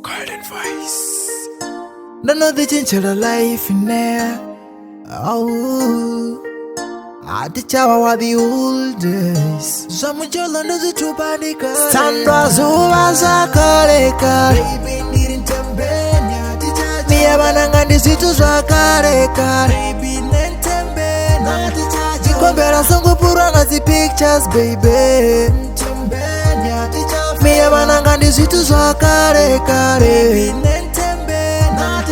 Golden Voice. Don't know the change of life in there. Oh, I teach our the old days. Some of your London is too panic. Sandra Zuvaza Kareka. Baby, needing to bend. Me abananga ndisitu zwa kareka. Baby, nentembena. Jikombera songo pura na zi pictures, baby. Me abananga ndisitu zwa kareka. Baby, nentembena.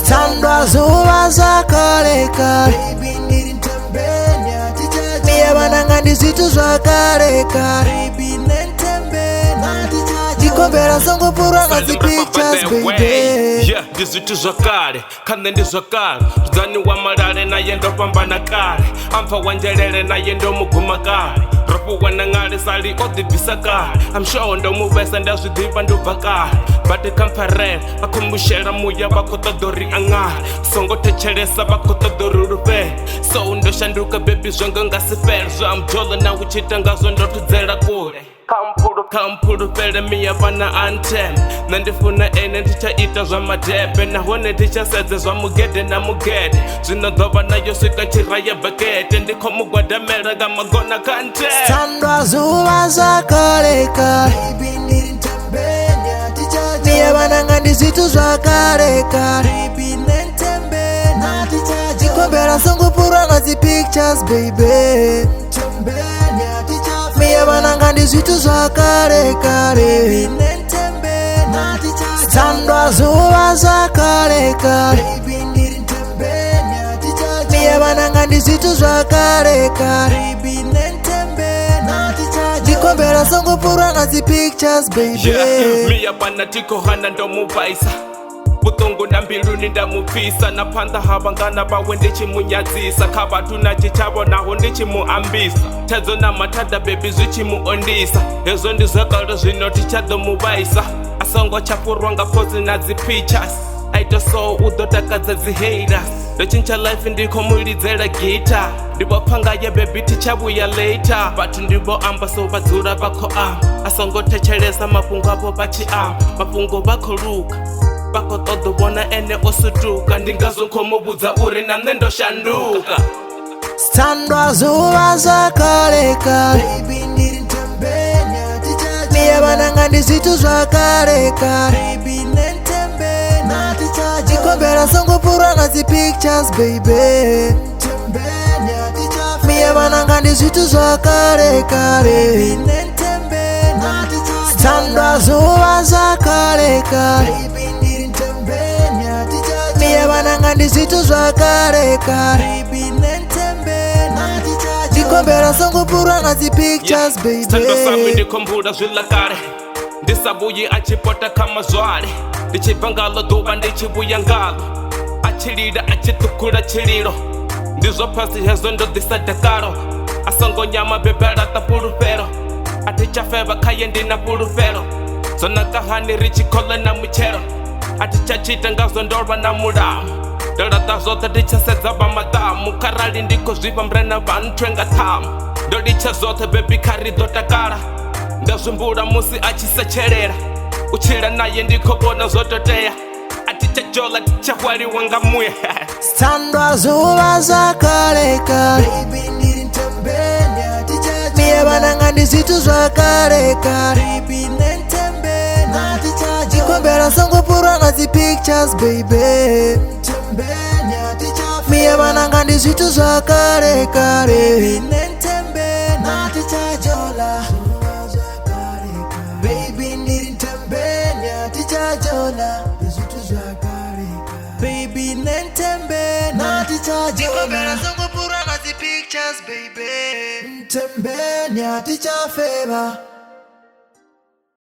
Sandra Zuvaza Kareka. Baby, needing to bend. Me abananga ndisitu zwa kareka. Baby, nentembena. Jikombera songo pura na zi pictures, baby. Yeah, zwithu zwa kale khane ndi zwa kale zani wa malale naye ndo pambana kale amfa wanjelele naye ndo muguma kale rapu wana ngale sali odibisa kale I'm sure ndo muvesa nda zwithu ndo bva kale but compare akumushela muya bakotodori angale songo thetshelesa bakotodori rupe so ndo shanduka baby zwanga ngasifela zwa mjolo na uchita ngazo ndo tudzela kule Kampuru pele miya bana antem Nandifuna ene ticha ita zwa madebe Nahone ticha seze zwa mugede na mugede Zino doba na yosika chiraya bakete Ndiko mugwada mera gama gona kante Sandra Zuvaza Kareka. Baby, needing to bend. Miya bananga ndisitu zwa kareka. Baby, nentembena. Jikombera songo pura na zi pictures, baby. Miya bananga ndisitu zwa kareka. Baby, nentembena. Sandra Zuvaza Kareka. Baby, needing to bend. Miya bananga ndisitu zwa kareka. Baby, nentembena. Jikombera songo pura na zi pictures, baby. Miya bana tiko hana ndo muvaisa Butongo na mbiluni ndamupisa na panda habangana bawe ndichimunyadzisa Kabatu na chichabo naho ndichimuambisa Tezo na matada baby zvichimuondisa Hezo ndizvakalo zvino tichado muvaisa Asongo chapurwanga pose na zi pictures Aito so udotakadza zi haters Ndochincha life ndiko mulidzela guitar Ndibo panga ye baby tichabuya later But ndibo amba so vadzura vako Asongo thetshelesa mapungo apo pachi Mapungo vako luka Bako todo bona ene osutuka Ndingazo nkomobudza uri na nendo shanduka Sandra Zuvaza Kareka. Baby, needing to bend. Miya bananga ndisitu zwa kareka. Baby, nentembena. Jikombera songo pura na zi pictures, baby. Miya bananga ndisitu zwa kareka. Baby, nentembena. Sandra Zuvaza Kareka. Miya bananga ndisitu zwa kareka. Baby, nentembena. Jikombera songo pura na zi pictures, baby. Stando sami ndikombura zvila kare Ndisabuyi achipota kama zwale Ndichibvangalo duva ndichibuya ngalo Achilira achitukura chililo Ndizvo pasi hezo ndodhisadakaro Asongo nyama bebera tapurupero Atichafeva kaye ndina purupero Zona kahani richikola na muchero Atichachita ngazo ndorwa na muramu Ndorata zote tichasedza bamadamu Karali ndiko zvipa mbrena vantwenga tamu Ndodicha zote baby kari dotakara Ndazvimbura musi achisecherera Uchila naye ndiko bona zototeya Atichajola tichahwari wanga muya Sandra Zuvaza Kareka. Baby, needing to bend. Miya bananga ndisitu zwa kareka. Baby, nentembena. Jikombera songo pura na zi pictures, baby. Miya bananga ndisitu zwa kareka. Baby, nentembena. Baby, needing to bend. Baby, nentembena. Jikombera songo pura na zi pictures, baby. Nentembena. Ticha favor.